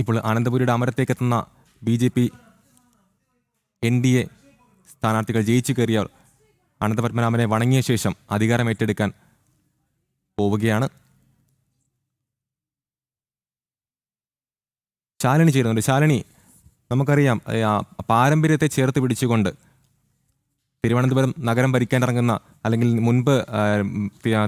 ഇപ്പോൾ അനന്തപുരിയുടെ അമരത്തേക്കെത്തുന്ന BJP NDA സ്ഥാനാർത്ഥികൾ ജയിച്ചു കയറിയവർ അനന്തപത്മനാഭനെ വണങ്ങിയ ശേഷം അധികാരം ഏറ്റെടുക്കാൻ പോവുകയാണ്. ശാലിനി ചേരുന്നുണ്ട്. ശാലിനി, നമുക്കറിയാം പാരമ്പര്യത്തെ ചേർത്ത് പിടിച്ചുകൊണ്ട് തിരുവനന്തപുരം നഗരം ഭരിക്കാനിറങ്ങുന്ന അല്ലെങ്കിൽ മുൻപ്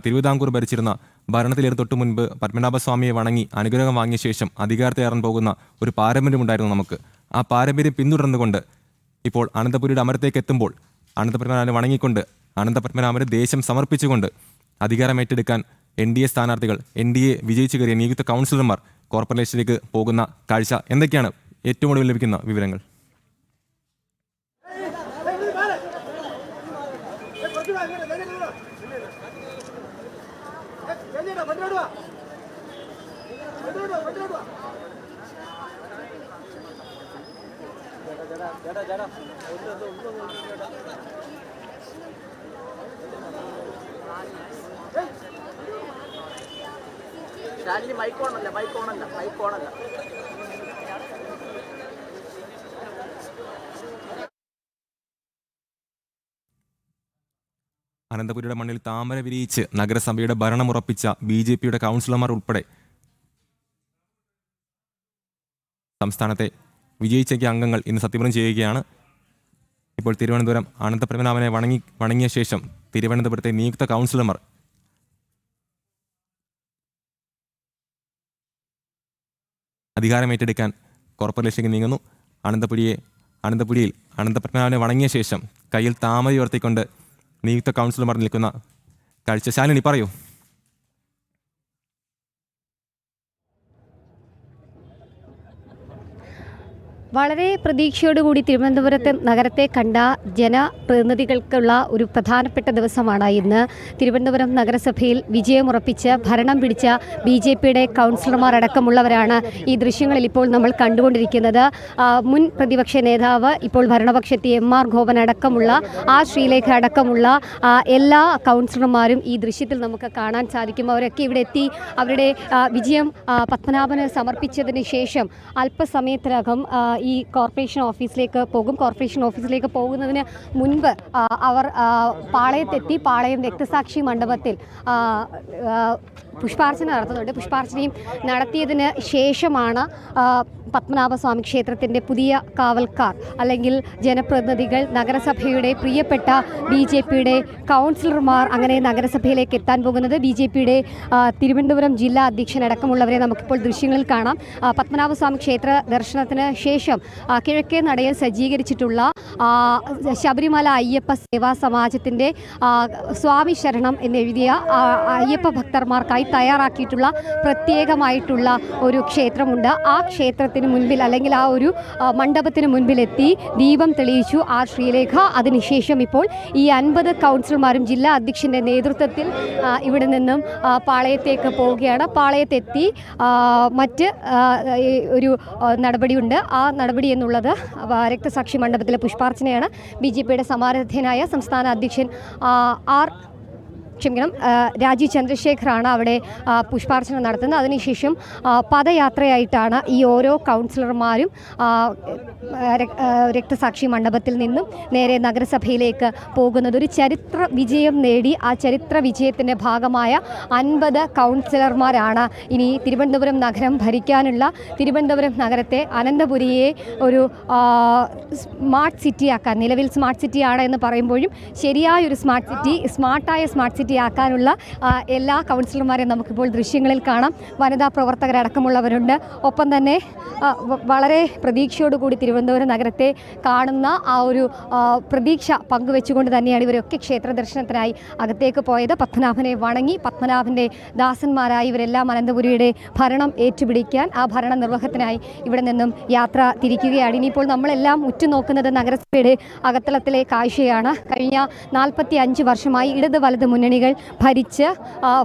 തിരുവിതാംകൂർ ഭരിച്ചിരുന്ന ഭരണത്തിലേറെ തൊട്ട് മുൻപ് പത്മനാഭസ്വാമിയെ വണങ്ങി അനുഗ്രഹം വാങ്ങിയ ശേഷം അധികാരത്തേറാൻ പോകുന്ന ഒരു പാരമ്പര്യമുണ്ടായിരുന്നു നമുക്ക്. ആ പാരമ്പര്യം പിന്തുടർന്നുകൊണ്ട് ഇപ്പോൾ അനന്തപുരിയുടെ അമരത്തേക്ക് എത്തുമ്പോൾ അനന്തപത്മനാഭനെ വണങ്ങിക്കൊണ്ട് അനന്തപത്മനാഭന് ദേശം സമർപ്പിച്ചുകൊണ്ട് അധികാരം ഏറ്റെടുക്കാൻ NDA സ്ഥാനാർത്ഥികൾ, NDA വിജയിച്ചു കയറിയ നിയുക്ത കൗൺസിലർമാർ കോർപ്പറേഷനിലേക്ക് പോകുന്ന കാഴ്ച എന്തൊക്കെയാണ് ഏറ്റവും ഒടുവിൽ ലഭിക്കുന്ന വിവരങ്ങൾ? അനന്തപുരിയുടെ മണ്ണിൽ താമര വിരിയിച്ച് നഗരസഭയുടെ ഭരണമുറപ്പിച്ച BJPയുടെ കൗൺസിലർമാർ ഉൾപ്പെടെ സംസ്ഥാനത്തെ വിജയിച്ച അംഗങ്ങൾ ഇന്ന് സത്യപ്രതിജ്ഞ ചെയ്യുകയാണ്. ഇപ്പോൾ തിരുവനന്തപുരം അനന്തപത്മനാഭനെ വണങ്ങിയ ശേഷം തിരുവനന്തപുരത്തെ നിയുക്ത കൗൺസിലർമാർ അധികാരമേറ്റെടുക്കാൻ കോർപ്പറേഷനിലേക്ക് നീങ്ങുന്നു. അനന്തപുരിയിൽ അനന്തപത്മനാഭനെ വണങ്ങിയ ശേഷം കയ്യിൽ താമര ഉയർത്തിക്കൊണ്ട് നിയുക്ത കൗൺസിലർമാർ നിൽക്കുന്ന കാഴ്ച. ശാലിനി, പറയൂ. വളരെ പ്രതീക്ഷയോടുകൂടി തിരുവനന്തപുരത്ത് നഗരത്തെ കണ്ട ജനപ്രതിനിധികൾക്കുള്ള ഒരു പ്രധാനപ്പെട്ട ദിവസമാണ് ഇന്ന്. തിരുവനന്തപുരം നഗരസഭയിൽ വിജയമുറപ്പിച്ച് ഭരണം പിടിച്ച BJPയുടെ കൗൺസിലർമാർ അടക്കമുള്ളവരാണ് ഈ ദൃശ്യങ്ങളിൽ ഇപ്പോൾ നമ്മൾ കണ്ടുകൊണ്ടിരിക്കുന്നത്. മുൻ പ്രതിപക്ഷ നേതാവ്, ഇപ്പോൾ ഭരണപക്ഷത്തെ MR ഗോപൻ അടക്കമുള്ള, ശ്രീലേഖ അടക്കമുള്ള എല്ലാ കൗൺസിലർമാരും ഈ ദൃശ്യത്തിൽ നമുക്ക് കാണാൻ സാധിക്കും. അവരൊക്കെ ഇവിടെ എത്തി അവരുടെ വിജയം പത്മനാഭന് സമർപ്പിച്ചതിന് ശേഷം അല്പസമയത്തിനകം ഈ കോർപ്പറേഷൻ ഓഫീസിലേക്ക് പോകും. കോർപ്പറേഷൻ ഓഫീസിലേക്ക് പോകുന്നതിന് മുൻപ് അവർ പാളയത്തെത്തി പാളയം രക്തസാക്ഷി മണ്ഡപത്തിൽ പുഷ്പാർച്ചന നടത്തുന്നുണ്ട്. പുഷ്പാർച്ചനയും നടത്തിയതിന് ശേഷമാണ് പത്മനാഭസ്വാമി ക്ഷേത്രത്തിൻ്റെ പുതിയ കാവൽക്കാർ അല്ലെങ്കിൽ ജനപ്രതിനിധികൾ, നഗരസഭയുടെ പ്രിയപ്പെട്ട BJPയുടെ കൗൺസിലർമാർ അങ്ങനെ നഗരസഭയിലേക്ക് എത്താൻ പോകുന്നത്. BJPയുടെ തിരുവനന്തപുരം ജില്ലാ അധ്യക്ഷനടക്കമുള്ളവരെ നമുക്കിപ്പോൾ ദൃശ്യങ്ങളിൽ കാണാം. പത്മനാഭസ്വാമി ക്ഷേത്ര ദർശനത്തിന് ശേഷം കിഴക്കേ നടയിൽ സജ്ജീകരിച്ചിട്ടുള്ള ശബരിമല അയ്യപ്പ സേവാ സമാജത്തിൻ്റെ സ്വാമി ശരണം എന്നെഴുതിയ അയ്യപ്പ ഭക്തർമാർക്കായി തയ്യാറാക്കിയിട്ടുള്ള പ്രത്യേകമായിട്ടുള്ള ഒരു ക്ഷേത്രമുണ്ട്. ആ ക്ഷേത്രത്തിന് മുൻപിൽ അല്ലെങ്കിൽ ആ ഒരു മണ്ഡപത്തിന് മുൻപിലെത്തി ദീപം തെളിയിച്ചു ശ്രീലേഖ. അതിനുശേഷം ഇപ്പോൾ ഈ 50 കൗൺസിലർമാരും ജില്ലാ അധ്യക്ഷൻ്റെ നേതൃത്വത്തിൽ ഇവിടെ നിന്നും പാളയത്തേക്ക് പോവുകയാണ്. പാളയത്തെത്തി മറ്റ് ഒരു നടപടിയുണ്ട്. ആ നടപടി എന്നുള്ളത് രക്തസാക്ഷി മണ്ഡപത്തിലെ പുഷ്പാർച്ചനയാണ്. BJPയുടെ സമാരാധ്യനായ സംസ്ഥാന അധ്യക്ഷൻ രാജീവ് ചന്ദ്രശേഖറാണ് അവിടെ പുഷ്പാർച്ചന നടത്തുന്നത്. അതിനുശേഷം പദയാത്രയായിട്ടാണ് ഈ ഓരോ കൗൺസിലർമാരും രക്തസാക്ഷി മണ്ഡപത്തിൽ നിന്നും നേരെ നഗരസഭയിലേക്ക് പോകുന്നത്. ഒരു ചരിത്ര വിജയം നേടി ആ ചരിത്ര വിജയത്തിൻ്റെ ഭാഗമായ 50 കൗൺസിലർമാരാണ് ഇനി തിരുവനന്തപുരം നഗരം ഭരിക്കാനുള്ള. തിരുവനന്തപുരം നഗരത്തെ, അനന്തപുരിയെ ഒരു സ്മാർട്ട് സിറ്റിയാക്കാൻ, നിലവിൽ സ്മാർട്ട് സിറ്റിയാണ് എന്ന് പറയുമ്പോഴും ശരിയായൊരു സ്മാർട്ടായ സ്മാർട്ട് സിറ്റി ആക്കാനുള്ള എല്ലാ കൗൺസിലർമാരെയും നമുക്കിപ്പോൾ ദൃശ്യങ്ങളിൽ കാണാം. വനിതാ പ്രവർത്തകരടക്കമുള്ളവരുണ്ട്. ഒപ്പം തന്നെ വളരെ പ്രതീക്ഷയോടുകൂടി തിരുവനന്തപുരം നഗരത്തെ കാണുന്ന ആ ഒരു പ്രതീക്ഷ പങ്കുവെച്ചുകൊണ്ട് തന്നെയാണ് ഇവരൊക്കെ ക്ഷേത്ര ദർശനത്തിനായി അകത്തേക്ക് പോയത്. പത്മനാഭനെ വണങ്ങി പത്മനാഭൻ്റെ ദാസന്മാരായി ഇവരെല്ലാം അനന്തപുരിയുടെ ഭരണം ഏറ്റുപിടിക്കാൻ, ആ ഭരണ നിർവഹണത്തിനായി ഇവിടെ നിന്നും യാത്ര തിരിക്കുകയാണ്. ഇനിയിപ്പോൾ നമ്മളെല്ലാം ഉറ്റുനോക്കുന്നത് നഗരസഭയുടെ അകത്തളത്തിലെ കാഴ്ചയാണ്. കഴിഞ്ഞ 45 വർഷമായി ഇടത് വലത് മുന്നണികൾ ഭരിച്ച്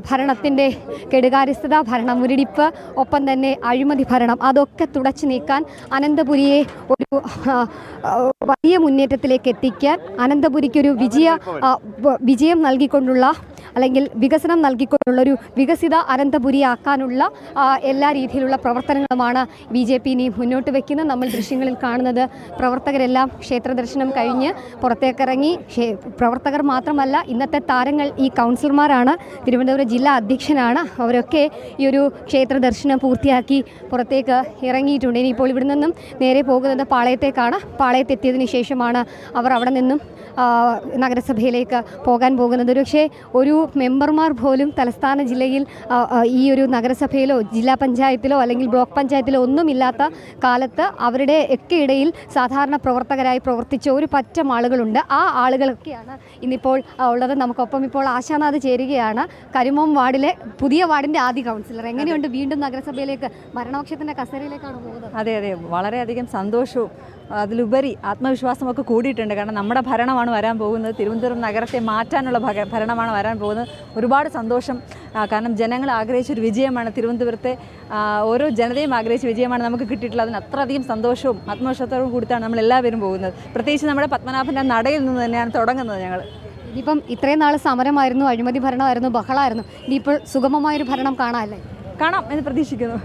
ഭരണത്തിൻ്റെ കെടുകാര്യസ്ഥത, ഭരണമുരടിപ്പ്, ഒപ്പം തന്നെ അഴിമതി ഭരണം അതൊക്കെ തുടച്ചു നീക്കാൻ, അനന്തപുരിയെ ഒരു വലിയ മുന്നേറ്റത്തിലേക്ക് എത്തിക്കാൻ, അനന്തപുരിക്കൊരു വിജയം നൽകിക്കൊണ്ടുള്ള അല്ലെങ്കിൽ വികസനം നൽകിക്കൊണ്ടുള്ളൊരു വികസിത അനന്തപുരി ആക്കാനുള്ള എല്ലാ രീതിയിലുള്ള പ്രവർത്തനങ്ങളുമാണ് BJP ഇനി മുന്നോട്ട് വയ്ക്കുന്നത്. നമ്മൾ ദൃശ്യങ്ങളിൽ കാണുന്നത് പ്രവർത്തകരെല്ലാം ക്ഷേത്ര ദർശനം കഴിഞ്ഞ് പുറത്തേക്കിറങ്ങി. പ്രവർത്തകർ മാത്രമല്ല, ഇന്നത്തെ താരങ്ങൾ ഈ കൗൺസിലർമാരാണ്. തിരുവനന്തപുരം ജില്ലാ അധ്യക്ഷനാണ്. അവരൊക്കെ ഈ ഒരു ക്ഷേത്ര ദർശനം പൂർത്തിയാക്കി പുറത്തേക്ക് ഇറങ്ങിയിട്ടുണ്ട്. ഇനിയിപ്പോൾ ഇവിടെ നിന്നും നേരെ പോകുന്നത് പാളയത്തേക്കാണ്. പാളയത്തെത്തിയതിന് ശേഷമാണ് അവർ അവിടെ നിന്നും നഗരസഭയിലേക്ക് പോകാൻ പോകുന്നത്. പക്ഷേ ഒരു മെമ്പർമാർ പോലും തലസ്ഥാന ജില്ലയിൽ ഈ ഒരു നഗരസഭയിലോ ജില്ലാ പഞ്ചായത്തിലോ അല്ലെങ്കിൽ ബ്ലോക്ക് പഞ്ചായത്തിലോ ഒന്നുമില്ലാത്ത കാലത്ത് അവരുടെ ഒക്കെ ഇടയിൽ സാധാരണ പ്രവർത്തകരായി പ്രവർത്തിച്ച ഒരു പറ്റം ആളുകളുണ്ട്. ആ ആളുകളൊക്കെയാണ് ഇന്നിപ്പോൾ ഉള്ളത്. നമുക്കൊപ്പം ഇപ്പോൾ ആശാനാഥ് ചേരുകയാണ്. കരിമോം വാർഡിലെ പുതിയ വാർഡിൻ്റെ ആദ്യ കൗൺസിലർ. എങ്ങനെയുണ്ട് വീണ്ടും നഗരസഭയിലേക്ക് ഭരണപക്ഷത്തിൻ്റെ കസേരയിലേക്കാണ് പോകുന്നത്? അതെ, വളരെയധികം സന്തോഷവും അതിലുപരി ആത്മവിശ്വാസമൊക്കെ കൂടിയിട്ടുണ്ട്. കാരണം നമ്മുടെ ഭരണമാണ് വരാൻ പോകുന്നത്. തിരുവനന്തപുരം നഗരത്തെ മാറ്റാനുള്ള ഭരണമാണ് വരാൻ പോകുന്നത്. ഒരുപാട് സന്തോഷം. കാരണം ജനങ്ങൾ ആഗ്രഹിച്ചൊരു വിജയമാണ് തിരുവനന്തപുരത്തെ, ഓരോ ജനതയും ആഗ്രഹിച്ച വിജയമാണ് നമുക്ക് കിട്ടിയിട്ടുള്ളത്. അതിന് അത്രയധികം സന്തോഷവും ആത്മവിശ്വാസത്തോടും കൂടിയിട്ടാണ് നമ്മൾ എല്ലാവരും പോകുന്നത്. പ്രത്യേകിച്ച് നമ്മുടെ പത്മനാഭൻ്റെ നടയിൽ നിന്ന് തന്നെയാണ് തുടങ്ങുന്നത് ഞങ്ങൾ. ഇനിയിപ്പം ഇത്രയും നാൾ സമരമായിരുന്നു, അഴിമതി ഭരണമായിരുന്നു, ബഹളമായിരുന്നു. ഇനിയിപ്പോൾ സുഗമമായൊരു ഭരണം കാണാമല്ലേ? കാണാം എന്ന് പ്രതീക്ഷിക്കുന്നു.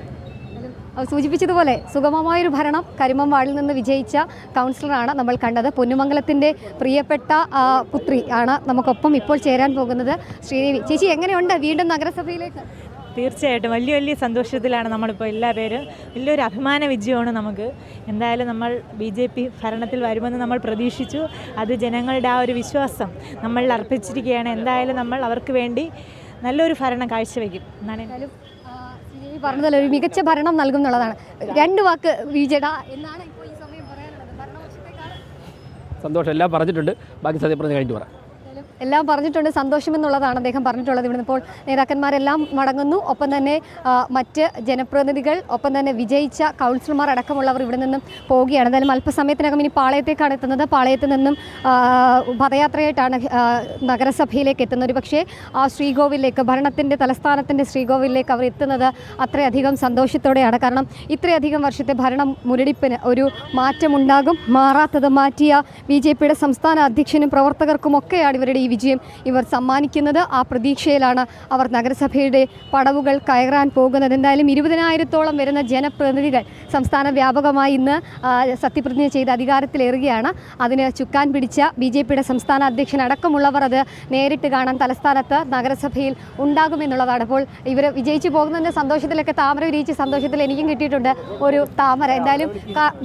സൂചിപ്പിച്ചതുപോലെ സുഗമമായൊരു ഭരണം കരിമം വാർഡിൽ നിന്ന് വിജയിച്ച കൗൺസിലറാണ് നമ്മൾ കണ്ടത്. പൊന്നുമംഗലത്തിൻ്റെ പ്രിയപ്പെട്ട പുത്രി ആണ് നമുക്കൊപ്പം ഇപ്പോൾ ചേരാൻ പോകുന്നത്. ശ്രീദേവി ചേച്ചി, എങ്ങനെയുണ്ട് വീണ്ടും നഗരസഭയിലേക്ക്? തീർച്ചയായിട്ടും വലിയ സന്തോഷത്തിലാണ് നമ്മളിപ്പോൾ എല്ലാവരും. വലിയൊരു അഭിമാന വിജയമാണ് നമുക്ക്. എന്തായാലും നമ്മൾ BJP ഭരണത്തിൽ വരുമെന്ന് നമ്മൾ പ്രതീക്ഷിച്ചു. അത് ജനങ്ങളുടെ ആ ഒരു വിശ്വാസം നമ്മളിൽ അർപ്പിച്ചിരിക്കുകയാണ്. എന്തായാലും നമ്മൾ അവർക്ക് വേണ്ടി നല്ലൊരു ഭരണം കാഴ്ചവെക്കും എന്നാണ് എന്തായാലും പറഞ്ഞതല്ല, ഒരു മികച്ച ഭരണം നൽകും എന്നുള്ളതാണ്. രണ്ട് വാക്ക് വിജയട എന്നാണ് ഇപ്പോൾ ഈ സമയം പറയാനുള്ളത്. സന്തോഷം, എല്ലാം പറഞ്ഞിട്ടുണ്ട്. ബാക്കി സത്യപ്രതിജ്ഞ കഴിഞ്ഞിട്ട് പറയാം. എല്ലാം പറഞ്ഞിട്ടുണ്ട്. സന്തോഷമെന്നുള്ളതാണ് അദ്ദേഹം പറഞ്ഞിട്ടുള്ളത്. ഇവിടുന്ന് ഇപ്പോൾ നേതാക്കന്മാരെല്ലാം മടങ്ങുന്നു. ഒപ്പം തന്നെ മറ്റ് ജനപ്രതിനിധികൾ, ഒപ്പം തന്നെ വിജയിച്ച കൗൺസിലർമാർ അടക്കമുള്ളവർ ഇവിടെ നിന്നും പോവുകയാണ്. എന്തായാലും അല്പസമയത്തിനകം ഇനി പാളയത്തേക്കാണ് എത്തുന്നത്. പാളയത്ത് നിന്നും പദയാത്രയായിട്ടാണ് നഗരസഭയിലേക്ക് എത്തുന്നത്. പക്ഷേ ആ ശ്രീകോവിലേക്ക്, ഭരണത്തിൻ്റെ തലസ്ഥാനത്തിൻ്റെ ശ്രീകോവിലേക്ക് അവർ എത്തുന്നത് അത്രയധികം സന്തോഷത്തോടെയാണ്. കാരണം ഇത്രയധികം വർഷത്തെ ഭരണം മുരടിപ്പിന് ഒരു മാറ്റമുണ്ടാകും. മാറാത്തത് മാറ്റിയ BJPയുടെ സംസ്ഥാന അധ്യക്ഷനും പ്രവർത്തകർക്കുമൊക്കെയാണ് ഇവരുടെ ഈ വിജയം ഇവർ സമ്മാനിക്കുന്നത്. ആ പ്രതീക്ഷയിലാണ് അവർ നഗരസഭയുടെ പടവുകൾ കയറാൻ പോകുന്നത്. എന്തായാലും 20,000-ഓളം വരുന്ന ജനപ്രതിനിധികൾ സംസ്ഥാന വ്യാപകമായി ഇന്ന് സത്യപ്രതിജ്ഞ ചെയ്ത് അധികാരത്തിലേറുകയാണ്. അതിന് ചുക്കാൻ പിടിച്ച BJPയുടെ സംസ്ഥാന അധ്യക്ഷൻ അടക്കമുള്ളവർ അത് നേരിട്ട് കാണാൻ തലസ്ഥാനത്ത് നഗരസഭയിൽ ഉണ്ടാകുമെന്നുള്ളതാണ്. അപ്പോൾ ഇവർ വിജയിച്ചു പോകുന്നതിൻ്റെ സന്തോഷത്തിലൊക്കെ താമര വിരിയിച്ച സന്തോഷത്തിൽ എനിക്കും കിട്ടിയിട്ടുണ്ട് ഒരു താമര. എന്തായാലും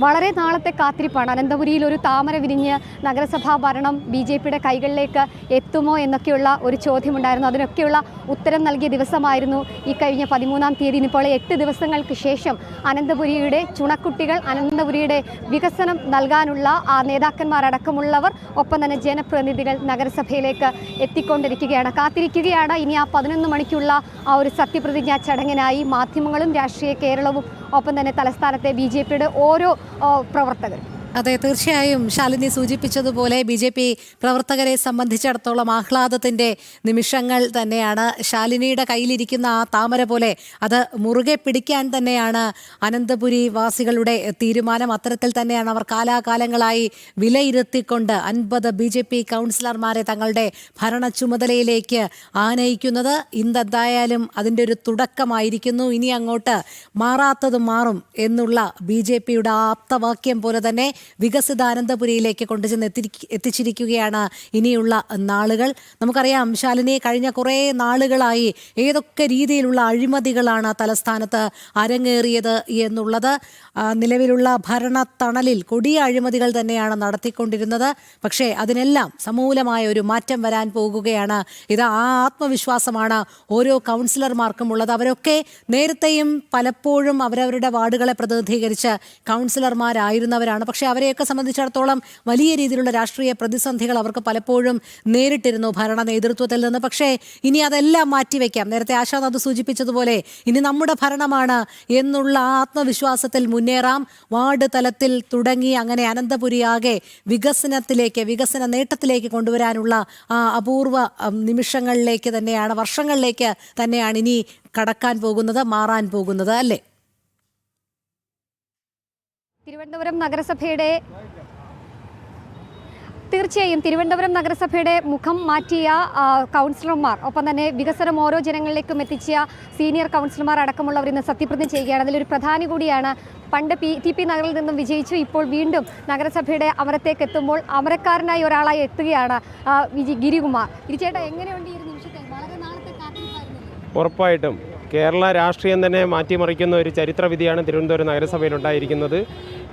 വളരെ നാളത്തെ കാത്തിരിപ്പാണ്. അനന്തപുരിയിൽ ഒരു താമര വിരിഞ്ഞ് നഗരസഭാ ഭരണം BJPയുടെ കൈകളിലേക്ക് എത്തുമോ എന്നൊക്കെയുള്ള ഒരു ചോദ്യമുണ്ടായിരുന്നു. അതിനൊക്കെയുള്ള ഉത്തരം നൽകിയ ദിവസമായിരുന്നു ഈ കഴിഞ്ഞ 13-ാം തീയതി. ഇപ്പോൾ 8 ദിവസങ്ങൾക്ക് ശേഷം അനന്തപുരിയുടെ ചുണക്കുട്ടികൾ, അനന്തപുരിയുടെ വികസനം നൽകാനുള്ള ആ നേതാക്കന്മാരടക്കമുള്ളവർ, ഒപ്പം തന്നെ ജനപ്രതിനിധികൾ നഗരസഭയിലേക്ക് എത്തിക്കൊണ്ടിരിക്കുകയാണ്, കാത്തിരിക്കുകയാണ്. ഇനി ആ 11 മണിക്കുള്ള ആ ഒരു സത്യപ്രതിജ്ഞാ ചടങ്ങിനായി മാധ്യമങ്ങളും രാഷ്ട്രീയ കേരളവും, ഒപ്പം തന്നെ തലസ്ഥാനത്തെ BJPയുടെ ഓരോ പ്രവർത്തകരും. അതെ, തീർച്ചയായും ശാലിനി സൂചിപ്പിച്ചതുപോലെ BJP പ്രവർത്തകരെ സംബന്ധിച്ചിടത്തോളം ആഹ്ലാദത്തിൻ്റെ നിമിഷങ്ങൾ തന്നെയാണ്. ശാലിനിയുടെ കയ്യിലിരിക്കുന്ന ആ താമര പോലെ അത് മുറുകെ പിടിക്കാൻ തന്നെയാണ് അനന്തപുരി വാസികളുടെ തീരുമാനം. അത്തരത്തിൽ തന്നെയാണ് അവർ കാലാകാലങ്ങളായി വിലയിരുത്തിക്കൊണ്ട് 50 BJP കൗൺസിലർമാരെ തങ്ങളുടെ ഭരണ ചുമതലയിലേക്ക് ആനയിക്കുന്നത്. ഇന്നെന്തായാലും അതിൻ്റെ ഒരു തുടക്കമായിരിക്കുന്നു. ഇനി അങ്ങോട്ട് മാറാത്തത് മാറും എന്നുള്ള BJPയുടെ ആപ്തവാക്യം പോലെ തന്നെ വികസിത അനന്തപുരിയിലേക്ക് കൊണ്ടുചെന്ന് എത്തിച്ചിരിക്കുകയാണ് ഇനിയുള്ള നാളുകൾ. നമുക്കറിയാം ശാലിനി, കഴിഞ്ഞ കുറേ നാളുകളായി ഏതൊക്കെ രീതിയിലുള്ള അഴിമതികളാണ് തലസ്ഥാനത്ത് അരങ്ങേറിയത് എന്നുള്ളത്. നിലവിലുള്ള ഭരണത്തണലിൽ കൊടിയ അഴിമതികൾ തന്നെയാണ് നടത്തിക്കൊണ്ടിരുന്നത്. പക്ഷേ അതിനെല്ലാം സമൂലമായ ഒരു മാറ്റം വരാൻ പോകുകയാണ്. ഇത് ആ ആത്മവിശ്വാസമാണ് ഓരോ കൗൺസിലർമാർക്കും ഉള്ളത്. അവരൊക്കെ നേരത്തെയും പലപ്പോഴും അവരവരുടെ വാർഡുകളെ പ്രതിനിധീകരിച്ച് കൗൺസിലർമാരായിരുന്നവരാണ്. പക്ഷേ അവരെയൊക്കെ സംബന്ധിച്ചിടത്തോളം വലിയ രീതിയിലുള്ള രാഷ്ട്രീയ പ്രതിസന്ധികൾ അവർക്ക് പലപ്പോഴും നേരിട്ടിരുന്നു ഭരണ നേതൃത്വത്തിൽ നിന്ന്. പക്ഷേ ഇനി അതെല്ലാം മാറ്റിവെക്കാം. നേരത്തെ ആശാനാഥ് സൂചിപ്പിച്ചതുപോലെ ഇനി നമ്മുടെ ഭരണമാണ് എന്നുള്ള ആത്മവിശ്വാസത്തിൽ മുന്നേറാം. വാർഡ് തലത്തിൽ തുടങ്ങി അങ്ങനെ അനന്തപുരിയാകെ വികസനത്തിലേക്ക്, വികസന നേട്ടത്തിലേക്ക് കൊണ്ടുവരാനുള്ള ആ അപൂർവ നിമിഷങ്ങളിലേക്ക് തന്നെയാണ്, വർഷങ്ങളിലേക്ക് തന്നെയാണ് ഇനി കടക്കാൻ പോകുന്നത്, മാറാൻ പോകുന്നത്, അല്ലേ? തിരുവനന്തപുരം നഗരസഭയുടെ തീർച്ചയായും തിരുവനന്തപുരം നഗരസഭയുടെ മുഖം മാറ്റിയ കൗൺസിലർമാർ, ഒപ്പം തന്നെ വികസനം ഓരോ ജനങ്ങളിലേക്കും എത്തിച്ച സീനിയർ കൗൺസിലർമാർ അടക്കമുള്ളവർ ഇന്ന് സത്യപ്രതിജ്ഞ ചെയ്യുകയാണ്. അതിലൊരു പ്രധാനി കൂടിയാണ്. പണ്ട് TP നഗറിൽ നിന്നും വിജയിച്ചു, ഇപ്പോൾ വീണ്ടും നഗരസഭയുടെ അമരത്തേക്ക് എത്തുമ്പോൾ അമരക്കാരനായി ഒരാളായി എത്തുകയാണ് ഗിരികുമാർ. ഗിരിചേട്ടാ, എങ്ങനെയുണ്ട് ഈ ഒരു നിമിഷത്തെ? വളരെ നാളത്തെ കാത്തിരിപ്പായിരുന്നു. ഉറപ്പായിട്ടും കേരള രാഷ്ട്രീയം തന്നെ മാറ്റിമറിക്കുന്ന ഒരു ചരിത്രവിധിയാണ് തിരുവനന്തപുരം നഗരസഭയിലുണ്ടായിരിക്കുന്നത്.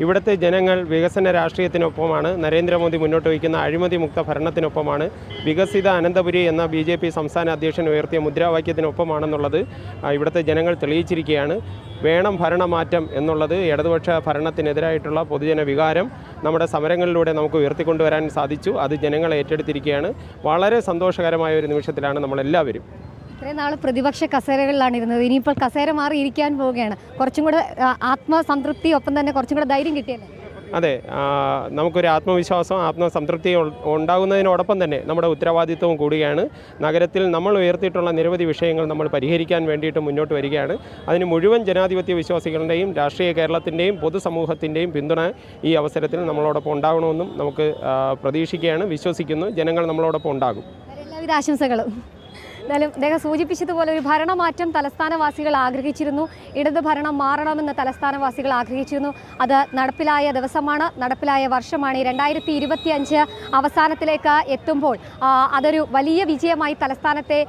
ഇവിടുത്തെ ജനങ്ങൾ വികസന രാഷ്ട്രീയത്തിനൊപ്പമാണ്, നരേന്ദ്രമോദി മുന്നോട്ട് വയ്ക്കുന്ന അഴിമതി മുക്ത ഭരണത്തിനൊപ്പമാണ്, വികസിത അനന്തപുരി എന്ന BJP സംസ്ഥാന അധ്യക്ഷൻ ഉയർത്തിയ മുദ്രാവാക്യത്തിനൊപ്പമാണെന്നുള്ളത് ഇവിടുത്തെ ജനങ്ങൾ തെളിയിച്ചിരിക്കുകയാണ്. വേണം ഭരണമാറ്റം എന്നുള്ളത് ഇടതുപക്ഷ ഭരണത്തിനെതിരായിട്ടുള്ള പൊതുജന വികാരം നമ്മുടെ സമരങ്ങളിലൂടെ നമുക്ക് ഉയർത്തിക്കൊണ്ടുവരാൻ സാധിച്ചു. അത് ജനങ്ങൾ ഏറ്റെടുത്തിരിക്കുകയാണ്. വളരെ സന്തോഷകരമായ ഒരു നിമിഷത്തിലാണ് നമ്മളെല്ലാവരും. ഇത്രയും നാൾ പ്രതിപക്ഷ കസേരകളിലാണ് ഇരുന്നത്, ഇനിയിപ്പോൾ കസേര മാറി ഇരിക്കാൻ പോവുകയാണ്. കുറച്ചും കൂടെ ആത്മസംതൃപ്തി, ഒപ്പം തന്നെ കുറച്ചും കൂടെ ധൈര്യം കിട്ടിയല്ലേ? അതെ, നമുക്കൊരു ആത്മവിശ്വാസം, ആത്മസംതൃപ്തി ഉണ്ടാകുന്നതിനോടൊപ്പം തന്നെ നമ്മുടെ ഉത്തരവാദിത്വവും കൂടുകയാണ്. നഗരത്തിൽ നമ്മൾ ഉയർത്തിയിട്ടുള്ള നിരവധി വിഷയങ്ങൾ നമ്മൾ പരിഹരിക്കാൻ വേണ്ടിയിട്ട് മുന്നോട്ട് വരികയാണ്. അതിന് മുഴുവൻ ജനാധിപത്യ വിശ്വാസികളുടെയും രാഷ്ട്രീയ കേരളത്തിൻ്റെയും പൊതുസമൂഹത്തിൻ്റെയും പിന്തുണ ഈ അവസരത്തിൽ നമ്മളോടൊപ്പം ഉണ്ടാകണമെന്നും നമുക്ക് പ്രതീക്ഷിക്കുകയാണ്, വിശ്വസിക്കുന്നു. ജനങ്ങൾ നമ്മളോടൊപ്പം ഉണ്ടാകും. എല്ലാവിധ ആശംസകളും. എന്തായാലും അദ്ദേഹം സൂചിപ്പിച്ചതുപോലെ ഒരു ഭരണമാറ്റം തലസ്ഥാനവാസികൾ ആഗ്രഹിച്ചിരുന്നു. ഇടത് ഭരണം മാറണമെന്ന് തലസ്ഥാനവാസികൾ ആഗ്രഹിച്ചിരുന്നു. അത് നടപ്പിലായ ദിവസമാണ്, നടപ്പിലായ വർഷമാണ്. 2025 അവസാനത്തിലേക്ക് എത്തുമ്പോൾ അതൊരു വലിയ വിജയമായി തലസ്ഥാനത്തെ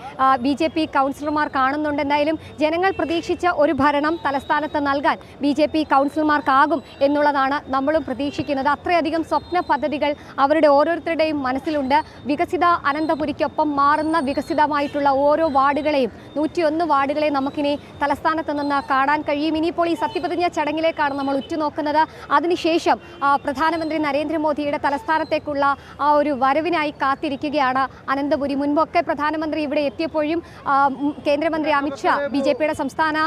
BJP കൗൺസിലർമാർ കാണുന്നുണ്ട്. എന്തായാലും ജനങ്ങൾ പ്രതീക്ഷിച്ച ഒരു ഭരണം തലസ്ഥാനത്ത് നൽകാൻ BJP കൗൺസിലർമാർക്കാകും എന്നുള്ളതാണ് നമ്മളും പ്രതീക്ഷിക്കുന്നത്. അത്രയധികം സ്വപ്ന പദ്ധതികൾ അവരുടെ ഓരോരുത്തരുടെയും മനസ്സിലുണ്ട്. വികസിത അനന്തപുരിക്കൊപ്പം മാറുന്ന വികസിതമായിട്ടുള്ള ഓരോ വാർഡുകളെയും 101 വാർഡുകളെയും നമുക്കിനി തലസ്ഥാനത്ത് നിന്ന് കാണാൻ കഴിയും. ഇനിയിപ്പോൾ ഈ സത്യപ്രതിജ്ഞ ചടങ്ങിലേക്കാണ് നമ്മൾ ഉറ്റുനോക്കുന്നത്. അതിനുശേഷം പ്രധാനമന്ത്രി നരേന്ദ്രമോദിയുടെ തലസ്ഥാനത്തേക്കുള്ള ആ ഒരു വരവിനായി കാത്തിരിക്കുകയാണ് അനന്തപുരി. മുൻപൊക്കെ പ്രധാനമന്ത്രി ഇവിടെ എത്തിയപ്പോഴും കേന്ദ്രമന്ത്രി അമിത്ഷാ BJPയുടെ സംസ്ഥാന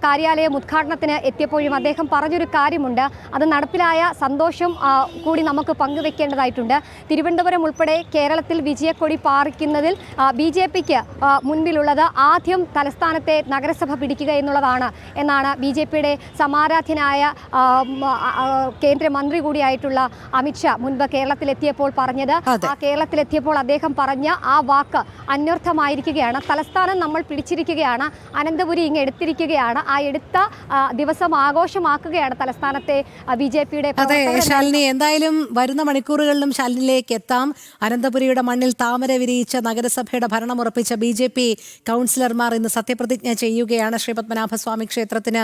കാര്യാലയം ഉദ്ഘാടനത്തിന് എത്തിയപ്പോഴും അദ്ദേഹം പറഞ്ഞൊരു കാര്യമുണ്ട്. അത് നടപ്പിലായ സന്തോഷം കൂടി നമുക്ക് പങ്കുവെക്കേണ്ടതായിട്ടുണ്ട്. തിരുവനന്തപുരം ഉൾപ്പെടെ കേരളത്തിൽ വിജയക്കൊടി പാറിക്കുന്നതിൽ BJPക്ക് മുൻപിലുള്ളത് ആദ്യം തലസ്ഥാനത്തെ നഗരസഭ പിടിക്കുക എന്നുള്ളതാണ് എന്നാണ് BJPയുടെ സമാരാധ്യനായ കേന്ദ്രമന്ത്രി കൂടിയായിട്ടുള്ള അമിത്ഷാ മുൻപ് കേരളത്തിലെത്തിയപ്പോൾ പറഞ്ഞത്. ആ കേരളത്തിലെത്തിയപ്പോൾ അദ്ദേഹം പറഞ്ഞ ആ വാക്ക് അന്വർത്ഥമായിരിക്കുകയാണ്. തലസ്ഥാനം നമ്മൾ പിടിച്ചിരിക്കുകയാണ്, അനന്തപുരി ഇങ്ങ് എടുത്തിരിക്കുകയാണ്. ആ എടുത്ത ദിവസം ആഘോഷമാക്കുകയാണ് തലസ്ഥാനത്തെ BJPയുടെ. അതെ ശാലിനി, എന്തായാലും വരുന്ന മണിക്കൂറുകളിലും ശാലിനിയിലേക്ക് എത്താം. അനന്തപുരിയുടെ മണ്ണിൽ താമര വിരിയിച്ച നഗരസഭയുടെ ഭരണം ഉറപ്പിച്ച BJP കൗൺസിലർമാർ ഇന്ന് സത്യപ്രതിജ്ഞ ചെയ്യുകയാണ്. ശ്രീ പത്മനാഭസ്വാമി ക്ഷേത്രത്തിന്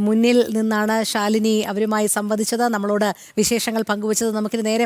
മുന്നിൽ നിന്നാണ് ശാലിനി അവരുമായി സംവദിച്ചത്, നമ്മളോട് വിശേഷങ്ങൾ പങ്കുവച്ചത്. നമുക്കിന് നേരെ